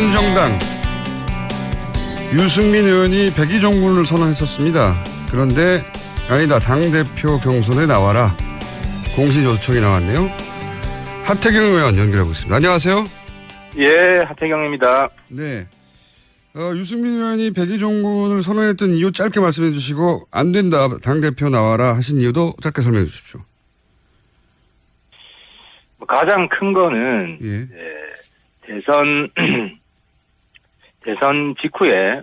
바른정당 유승민 의원이 백의종군을 선언했었습니다. 그런데 아니다, 당대표 경선에 나와라, 공식 요청이 나왔네요. 하태경 의원 연결하고 있습니다. 안녕하세요. 예, 하태경입니다. 네. 유승민 의원이 백의종군을 선언했던 이유 짧게 말씀해 주시고, 안 된다, 당대표 나와라 하신 이유도 짧게 설명해 주십시오. 가장 큰 거는 대선 직후에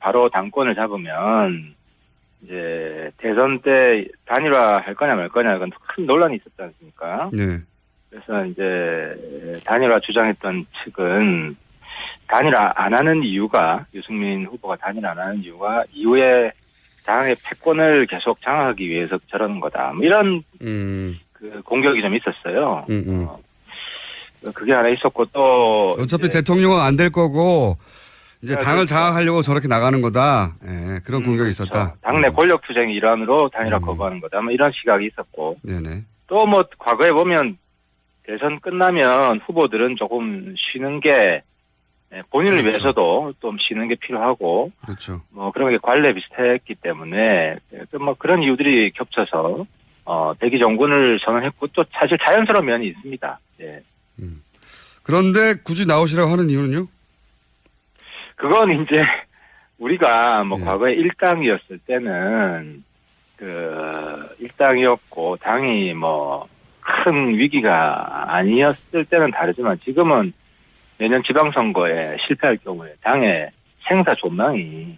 바로 당권을 잡으면 이제 대선 때 단일화할 거냐 말 거냐 이건 큰 논란이 있었지 않습니까? 네. 그래서 이제 단일화 주장했던 측은 단일화 안 하는 이유가, 유승민 후보가 단일화 안 하는 이유가 이후에 당의 패권을 계속 장악하기 위해서 저러는 거다, 뭐 이런 그 공격이 좀 있었어요. 그게 하나 있었고, 또 어차피 대통령은 안 될 거고 이제 당을 장악하려고 저렇게 나가는 거다. 예, 그런 공격이 그렇죠. 있었다. 당내 권력 투쟁의 일환으로 단일화 거부하는 거다, 뭐 이런 시각이 있었고. 네네. 또 뭐 과거에 보면 대선 끝나면 후보들은 조금 쉬는 게 본인을 그렇죠. 위해서도 좀 쉬는 게 필요하고, 그렇죠. 뭐 그런 게 관례 비슷했기 때문에 뭐 그런 이유들이 겹쳐서 백의종군을 선언했고, 또 사실 자연스러운 면이 있습니다. 예. 그런데 굳이 나오시라고 하는 이유는요? 그건 이제 우리가 뭐 과거에 일당이었을 때는 일당이었고 당이 뭐 큰 위기가 아니었을 때는 다르지만, 지금은 내년 지방선거에 실패할 경우에 당의 생사 존망이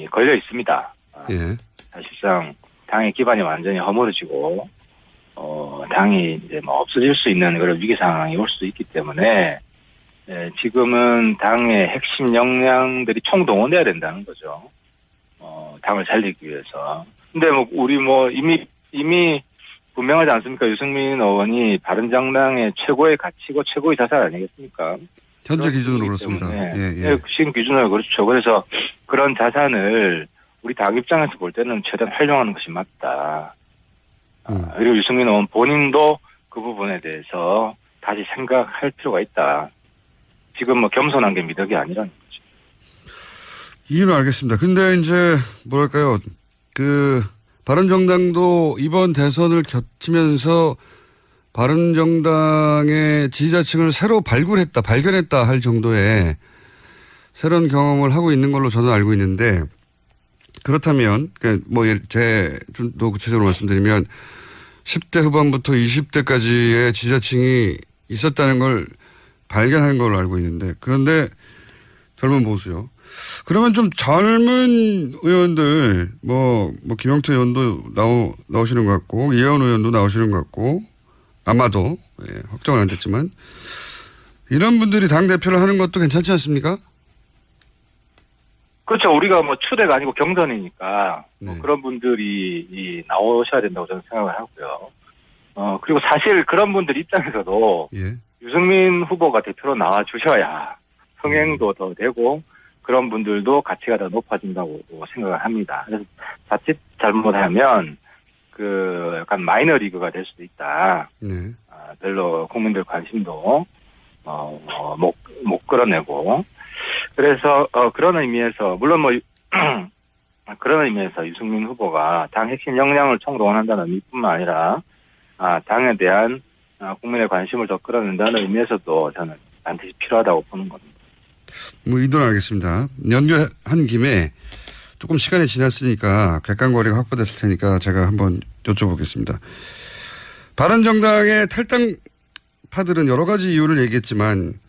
걸려 있습니다. 예. 사실상 당의 기반이 완전히 허물어지고 당이 이제 뭐 없어질 수 있는 그런 위기 상황이 올 수도 있기 때문에 지금은 당의 핵심 역량들이 총동원돼야 된다는 거죠. 당을 살리기 위해서. 근데 뭐 우리 뭐 이미 분명하지 않습니까? 유승민 의원이 바른정당의 최고의 가치고 최고의 자산 아니겠습니까? 현재 기준으로 그렇습니다. 예. 지금 기준으로 그렇죠. 그래서 그런 자산을 우리 당 입장에서 볼 때는 최대한 활용하는 것이 맞다. 그리고 유승민 의원 본인도 그 부분에 대해서 다시 생각할 필요가 있다. 지금 뭐 겸손한 게 미덕이 아니라는 거죠. 이유는 알겠습니다. 근데 이제 뭐랄까요, 바른정당도 이번 대선을 겹치면서 바른정당의 지지자층을 새로 발견했다 할 정도의 새로운 경험을 하고 있는 걸로 저는 알고 있는데, 그렇다면 좀 더 구체적으로 말씀드리면 10대 후반부터 20대까지의 지지자층이 있었다는 걸 발견한 걸로 알고 있는데, 그런데 젊은 보수요. 그러면 좀 젊은 의원들, 김영태 의원도 나오시는 것 같고, 이혜원 의원도 나오시는 것 같고, 아마도, 확정은 안 됐지만, 이런 분들이 당대표를 하는 것도 괜찮지 않습니까? 그렇죠. 우리가 뭐 추대가 아니고 경선이니까, 그런 분들이 나오셔야 된다고 저는 생각을 하고요. 그리고 사실 그런 분들 입장에서도, 유승민 후보가 대표로 나와 주셔야 성행도 더 되고, 그런 분들도 가치가 더 높아진다고 생각을 합니다. 그래서 자칫 잘못하면 약간 마이너 리그가 될 수도 있다. 별로 국민들 관심도 못 끌어내고, 그래서 그런 의미에서 물론 그런 의미에서 유승민 후보가 당 핵심 역량을 총동원한다는 의미뿐만 아니라 당에 대한 국민의 관심을 더 끌어낸다는 의미에서도 저는 반드시 필요하다고 보는 겁니다. 의도는 알겠습니다. 연결한 김에 조금 시간이 지났으니까 객관거리가 확보됐을 테니까 제가 한번 여쭤보겠습니다. 바른정당의 탈당파들은 여러 가지 이유를 얘기했지만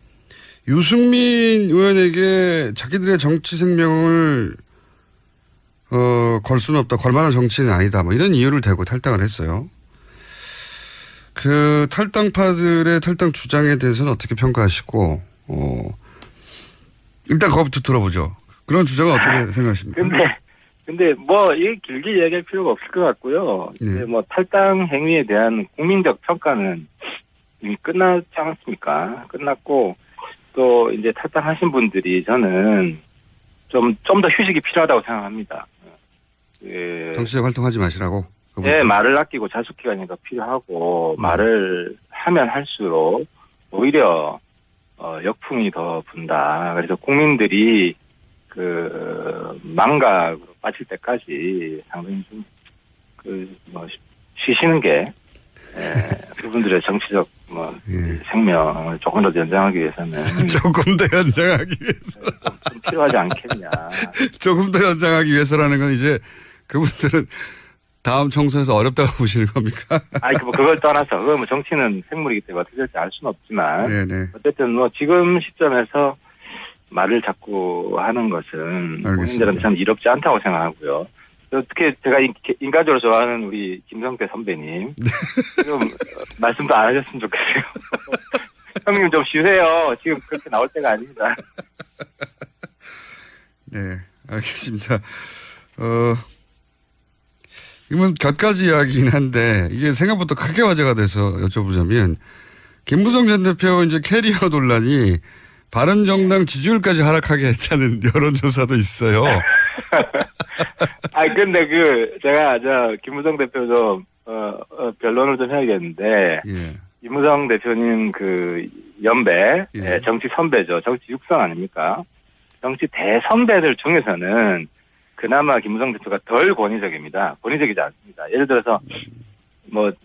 유승민 의원에게 자기들의 정치 생명을 걸 수는 없다, 걸만한 정치는 아니다, 이런 이유를 대고 탈당을 했어요. 그 탈당파들의 탈당 주장에 대해서는 어떻게 평가하시고, 일단 그것부터 들어보죠. 그런 주장은 어떻게 생각하십니까? 근데 길게 얘기할 필요가 없을 것 같고요. 근데 탈당 행위에 대한 국민적 평가는 이미 끝났지 않았습니까? 끝났고, 또 이제 탈당하신 분들이 저는 좀 더 휴식이 필요하다고 생각합니다. 정치적 활동하지 마시라고? 네, 말을 아끼고 자숙기간이 더 필요하고, 말을 하면 할수록 오히려 역풍이 더 분다. 그래서 국민들이 망각으로 빠질 때까지 상당히 쉬시는 게, 그분들의 정치적, 생명을 조금 더 연장하기 위해서는. 조금 더 연장하기 위해서. 좀 필요하지 않겠냐. 조금 더 연장하기 위해서라는 건 이제 그분들은 다음 총선에서 어렵다고 보시는 겁니까? 아니, 그걸 떠나서, 그건 정치는 생물이기 때문에 어떻게 될지 알 수는 없지만. 네네. 어쨌든 지금 시점에서 말을 자꾸 하는 것은 본인들한테 참 이롭지 않다고 생각하고요. 특히 제가 인간적으로 좋아하는 우리 김성태 선배님 좀 말씀도 안 하셨으면 좋겠어요. 형님 좀 쉬세요. 지금 그렇게 나올 때가 아닙니다. 네, 알겠습니다. 이건 곁가지 이야기긴 한데 이게 생각보다 크게 화제가 돼서 여쭤보자면 김무성 전 대표 이제 캐리어 논란이 바른정당 지지율까지 하락하게 했다는 여론조사도 있어요. 근데 제가 김무성 대표 좀 변론을 좀 해야겠는데, 예. 김무성 대표님 연배, 예. 정치 선배죠. 정치 육성 아닙니까? 정치 대선배들 중에서는 그나마 김무성 대표가 덜 권위적입니다. 권위적이지 않습니다. 예를 들어서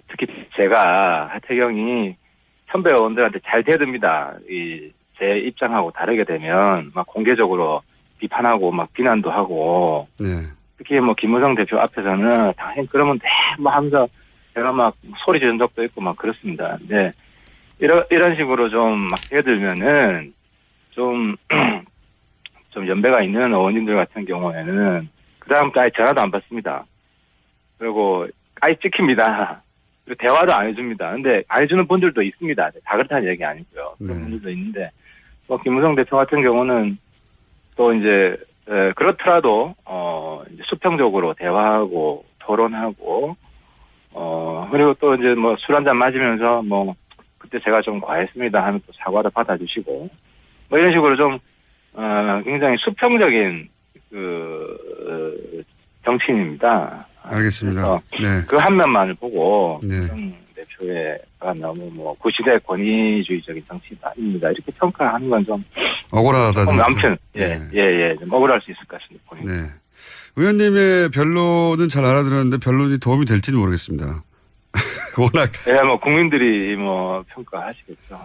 특히 제가 하태경이 선배 의원들한테 잘 대듭니다. 제 입장하고 다르게 되면 막 공개적으로 비판하고 막 비난도 하고, 네. 특히 김무성 대표 앞에서는 당연히 그러면 돼 하면서 제가 막 소리 지른 적도 있고 막 그렇습니다. 근데 이런 식으로 좀 막 대들면은 좀 연배가 있는 의원님들 같은 경우에는 그다음부터 아예 전화도 안 받습니다. 그리고 아예 찍힙니다. 그리고 대화도 안 해줍니다. 근데 안 해주는 분들도 있습니다. 다 그렇다는 얘기 아니고요. 그런 분들도 있는데, 김무성 대표 같은 경우는 또 이제, 그렇더라도, 이제 수평적으로 대화하고, 토론하고, 그리고 또 이제 술 한잔 마시면서 그때 제가 좀 과했습니다 하면 또 사과도 받아주시고, 이런 식으로 좀, 굉장히 수평적인, 정치인입니다. 알겠습니다. 네. 그 한 면만을 보고, 네. 대표가 너무 구시대 권위주의적인 정치가 아닙니다. 이렇게 평가하는 건 좀 억울하다. 아무튼 좀 억울할 수 있을 것 같습니다. 본인. 네. 의원님의 변론은 잘 알아들었는데 변론이 도움이 될지는 모르겠습니다. 워낙. 예, 국민들이 평가하시겠죠.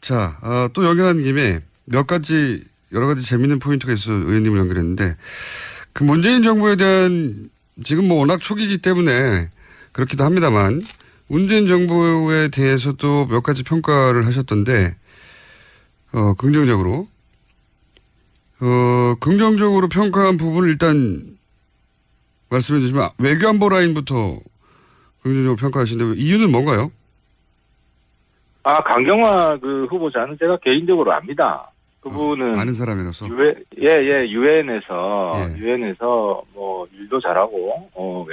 자, 또 연결한 김에 여러 가지 재밌는 포인트가 있어 의원님을 연결했는데 문재인 정부에 대한 지금 워낙 초기이기 때문에 그렇기도 합니다만 문재인 정부에 대해서도 몇 가지 평가를 하셨던데 긍정적으로 긍정적으로 평가한 부분을 일단 말씀해 주시면 외교안보 라인부터 긍정적으로 평가하시는데 이유는 뭔가요? 강경화 후보자는 제가 개인적으로 압니다. 그분은 아는 사람이라서 유엔에서 일도 잘하고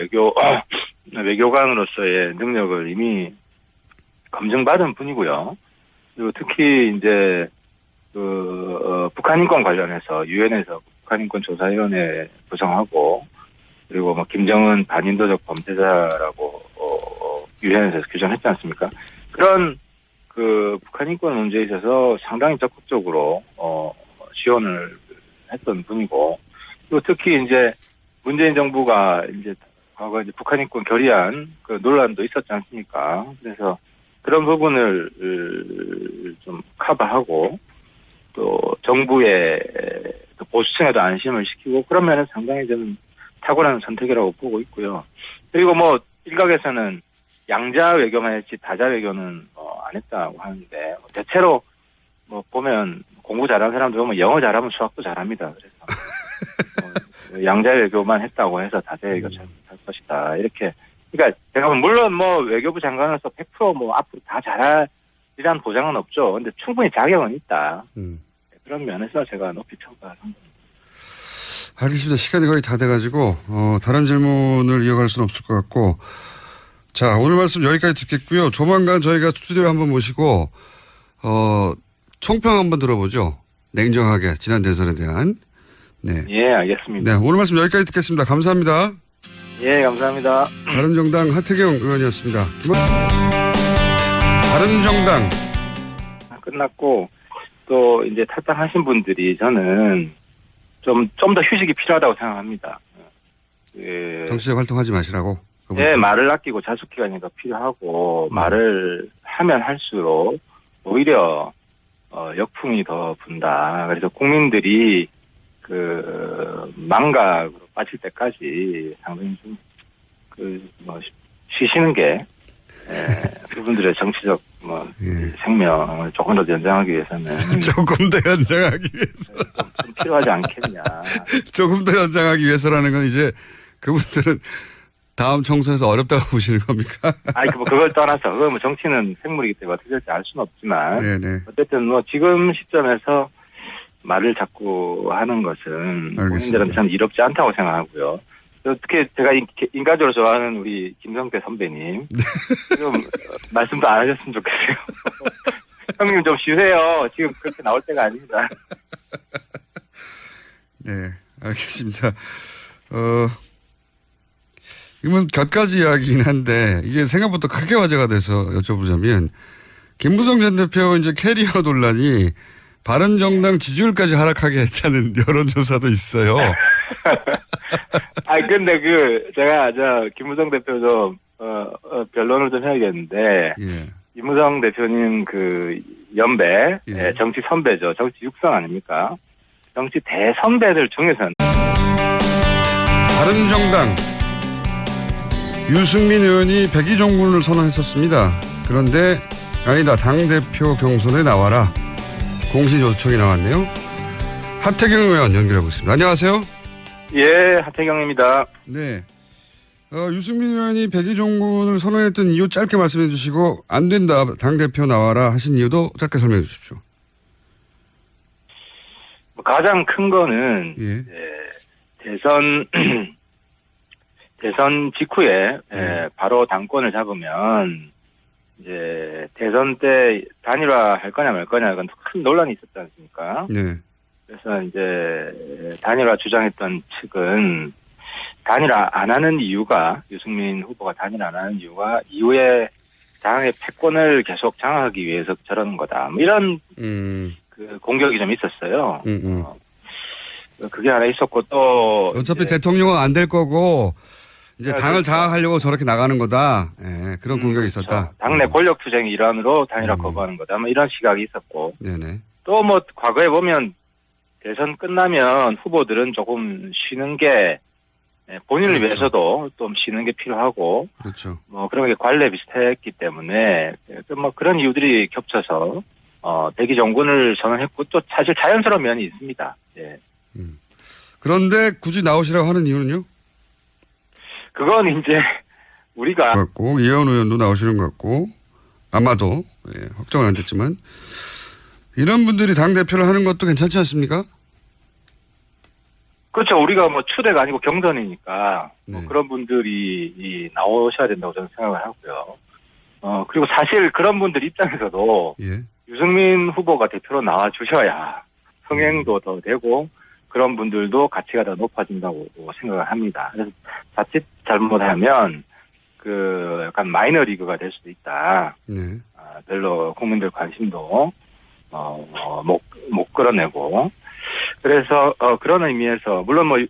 외교관으로서의 능력을 이미 검증받은 분이고요. 그리고 특히 이제 북한 인권 관련해서 유엔에서 북한 인권 조사위원회 구성하고 그리고 김정은 반인도적 범죄자라고 유엔에서 규정했지 않습니까? 그런 북한 인권 문제에 있어서 상당히 적극적으로 지원을 했던 분이고, 또 특히 이제 문재인 정부가 이제 과거 이제 북한 인권 결의안 논란도 있었지 않습니까? 그래서 그런 부분을 좀 커버하고 또 정부의 보수층에도 안심을 시키고 그런 면에서 상당히 저는 탁월한 선택이라고 보고 있고요. 그리고 일각에서는 양자 외교만 했지 다자 외교는 안 했다고 하는데 대체로 보면 공부 잘하는 사람들 보면 영어 잘하면 수학도 잘합니다. 그래서 양자 외교만 했다고 해서 다자 외교 잘 것이다. 이렇게 그러니까 제가 물론 외교부 장관으로서 100% 앞으로 다 잘하리란 보장은 없죠. 근데 충분히 자격은 있다. 그런 면에서 제가 높이 평가한 겁니다. 알겠습니다. 시간이 거의 다 돼가지고 다른 질문을 이어갈 수는 없을 것 같고. 자, 오늘 말씀 여기까지 듣겠고요. 조만간 저희가 스튜디오에 한번 모시고 총평 한번 들어보죠. 냉정하게 지난 대선에 대한. 네. 예, 알겠습니다. 네, 오늘 말씀 여기까지 듣겠습니다. 감사합니다. 예, 감사합니다. 바른정당 하태경 의원이었습니다. 바른정당 끝났고 또 이제 탈당하신 분들이 저는 좀 더 휴식이 필요하다고 생각합니다. 예. 정치적 활동하지 마시라고? 네, 말을 아끼고 자숙기간이 더 필요하고, 말을 하면 할수록 오히려, 역풍이 더 분다. 그래서 국민들이 망각으로 빠질 때까지 상당히 좀, 쉬시는 게, 그분들의 정치적, 생명을 조금 더 연장하기 위해서는. 조금 더 연장하기 위해서. 좀 필요하지 않겠냐. 조금 더 연장하기 위해서라는 건 이제 그분들은 다음 총선에서 어렵다고 보시는 겁니까? 아니, 그걸 떠나서, 그건 정치는 생물이기 때문에 어떻게 될지 알 수는 없지만. 네네. 어쨌든 지금 시점에서 말을 자꾸 하는 것은 국민들은 참 이롭지 않다고 생각하고요. 특히 제가 인간적으로 좋아하는 우리 김성태 선배님. 좀 말씀도 안 하셨으면 좋겠어요. 형님 좀 쉬세요. 지금 그렇게 나올 때가 아닙니다. 네, 알겠습니다. 이건 곁가지 이야기긴 한데 이게 생각보다 크게 화제가 돼서 여쭤보자면 김무성 전 대표 이제 캐리어 논란이 바른정당 지지율까지 하락하게 했다는 여론조사도 있어요. 근데 제가 김무성 대표 좀 변론을 좀 해야겠는데 예. 김무성 대표님 연배 예. 정치 선배죠. 정치 육성 아닙니까? 정치 대선배들 중에서는 바른정당 유승민 의원이 백의종군을 선언했었습니다. 그런데 아니다. 당대표 경선에 나와라. 공식 요청이 나왔네요. 하태경 의원 연결해 보겠습니다. 안녕하세요. 예, 하태경입니다. 네. 유승민 의원이 백의종군을 선언했던 이유 짧게 말씀해 주시고 안 된다. 당대표 나와라 하신 이유도 짧게 설명해 주십시오. 가장 큰 거는 대선 직후에 바로 당권을 잡으면 이제 대선 때 단일화 할 거냐 말 거냐 이건 큰 논란이 있었지 않습니까? 네. 그래서 이제 단일화 주장했던 측은 단일화 안 하는 이유가 유승민 후보가 단일화 안 하는 이유가 이후에 당의 패권을 계속 장악하기 위해서 저러는 거다. 이런 공격이 좀 있었어요. 그게 하나 있었고 또 어차피 대통령은 안 될 거고 이제 당을 장악하려고 저렇게 나가는 거다. 네, 그런 공격이 있었다. 당내 권력 투쟁의 일환으로 단일화 거부하는 거다. 이런 시각이 있었고. 네네. 또 과거에 보면 대선 끝나면 후보들은 조금 쉬는 게 본인을 그렇죠. 위해서도 좀 쉬는 게 필요하고. 그렇죠. 그런 게 관례 비슷했기 때문에 그런 이유들이 겹쳐서 백의종군을 선언했고 또 사실 자연스러운 면이 있습니다. 예. 그런데 굳이 나오시라고 하는 이유는요? 그건 이제 우리가 같고 이혜원 의원도 나오시는 것 같고 아마도 확정은 안 됐지만 이런 분들이 당 대표를 하는 것도 괜찮지 않습니까? 그렇죠. 우리가 추대가 아니고 경선이니까 네. 그런 분들이 나오셔야 된다고 저는 생각을 하고요. 그리고 사실 그런 분들 입장에서도 유승민 후보가 대표로 나와 주셔야 성행도 더 되고 그런 분들도 가치가 더 높아진다고 생각을 합니다. 그래서 자칫 잘못하면 약간 마이너리그가 될 수도 있다. 네. 별로 국민들 관심도 못 끌어내고 그래서 그런 의미에서 물론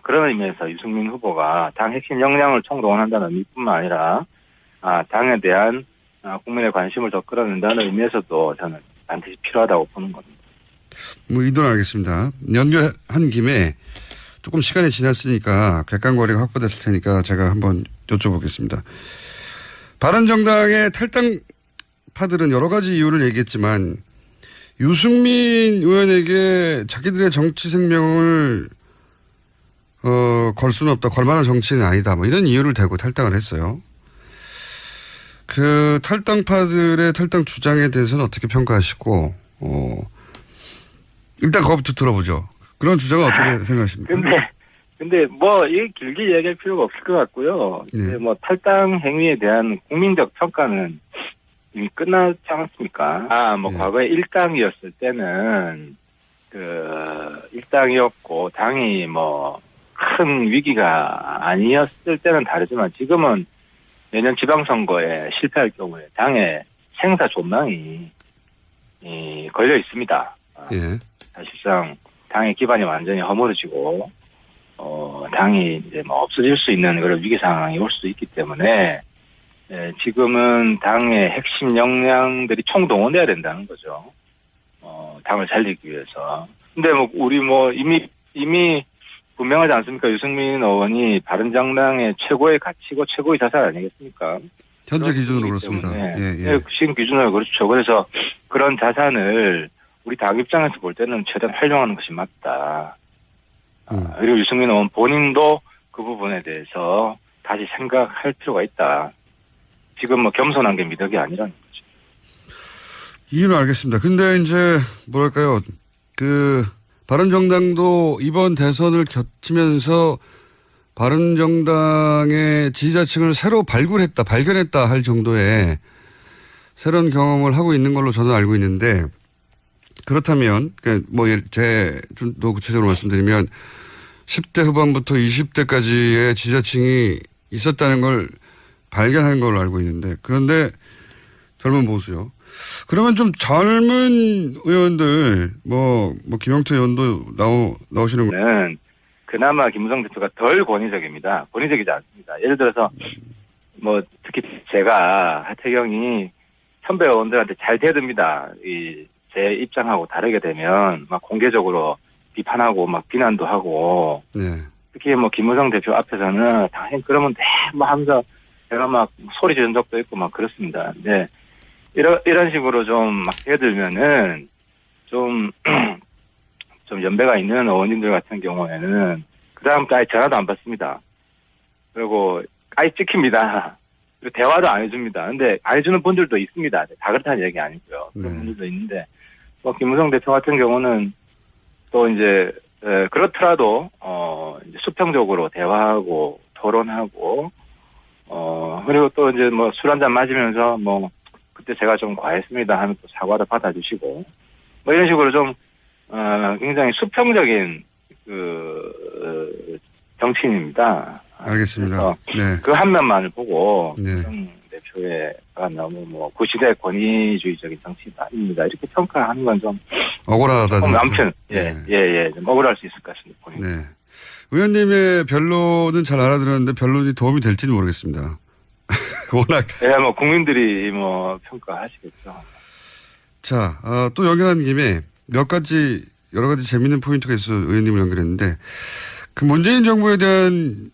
그런 의미에서 유승민 후보가 당 핵심 역량을 총동원한다는 의미뿐만 아니라 당에 대한 국민의 관심을 더 끌어낸다는 의미에서도 저는 반드시 필요하다고 보는 겁니다. 의도는 알겠습니다. 연결한 김에 조금 시간이 지났으니까 객관거리가 확보됐을 테니까 제가 한번 여쭤보겠습니다. 바른정당의 탈당파들은 여러 가지 이유를 얘기했지만 유승민 의원에게 자기들의 정치 생명을 걸 수는 없다. 걸 만한 정치는 아니다. 이런 이유를 대고 탈당을 했어요. 그 탈당파들의 탈당 주장에 대해서는 어떻게 평가하시고 일단 그것부터 들어보죠. 그런 주장은 어떻게 생각하십니까? 근데 이게 길게 얘기할 필요가 없을 것 같고요. 네. 탈당 행위에 대한 국민적 평가는 이미 끝났지 않았습니까? 과거에 일당이었을 때는 일당이었고 당이 큰 위기가 아니었을 때는 다르지만 지금은 내년 지방선거에 실패할 경우에 당의 생사 존망이 걸려 있습니다. 예. 사실상 당의 기반이 완전히 허물어지고 당이 이제 뭐 없어질 수 있는 그런 위기 상황이 올 수도 있기 때문에 지금은 당의 핵심 역량들이 총동원돼야 된다는 거죠. 당을 살리기 위해서. 근데 뭐 우리 뭐 이미 분명하지 않습니까? 유승민 의원이 바른정당의 최고의 가치고 최고의 자산 아니겠습니까? 현재 기준으로 그렇습니다. 예. 지금 기준으로 그렇죠. 그래서 그런 자산을 우리 당 입장에서 볼 때는 최대한 활용하는 것이 맞다. 그리고 유승민 의원 본인도 그 부분에 대해서 다시 생각할 필요가 있다. 지금 뭐 겸손한 게 미덕이 아니라는 거죠. 이해는 알겠습니다. 근데 이제 뭐랄까요. 바른정당도 이번 대선을 겹치면서 바른정당의 지지자층을 새로 발견했다 할 정도의 새로운 경험을 하고 있는 걸로 저는 알고 있는데 그렇다면 좀 더 구체적으로 말씀드리면 10대 후반부터 20대까지의 지지자층이 있었다는 걸 발견한 걸로 알고 있는데 그런데 젊은 보수요. 그러면 좀 젊은 의원들 김영태 의원도 나오시는 거는 그나마 김무성 대표가 덜 권위적입니다. 권위적이지 않습니다. 예를 들어서 뭐 특히 제가 하태경이 선배 의원들한테 잘 대듭니다. 제 입장하고 다르게 되면 막 공개적으로 비판하고 막 비난도 하고 특히 뭐 김무성 대표 앞에서는 당연히 그러면 뭐 하면서 제가 막 소리 지른 적도 있고 막 그렇습니다. 근데 이런 식으로 좀 막 대들면은 좀 연배가 있는 의원님들 같은 경우에는 그 다음부터 아예 전화도 안 받습니다. 그리고 아예 찍힙니다. 그리고 대화도 안 해줍니다. 근데 안 해주는 분들도 있습니다. 다 그렇다는 얘기 아니고요. 그런 분들도 있는데 뭐 김무성 대표 같은 경우는 또 이제 그렇더라도 이제 수평적으로 대화하고 토론하고 그리고 또 이제 뭐 술 한잔 마시면서 뭐 그때 제가 좀 과했습니다 하면 또 사과도 받아주시고 뭐 이런 식으로 좀 굉장히 수평적인 정치인입니다. 알겠습니다. 그 한 면만을 보고 대표가 너무 뭐 구시대 권위주의적인 정치인입니다. 이렇게 평가하는 건 좀 억울하다. 아무튼 좀 억울할 수 있을 것 같습니다. 네. 의원님의 변론은 잘 알아들었는데 변론이 도움이 될지는 모르겠습니다. 워낙. 뭐 국민들이 뭐 평가하시겠죠. 자, 또 연결한 김에 여러 가지 재미있는 포인트가 있어 의원님을 연결했는데 그 문재인 정부에 대한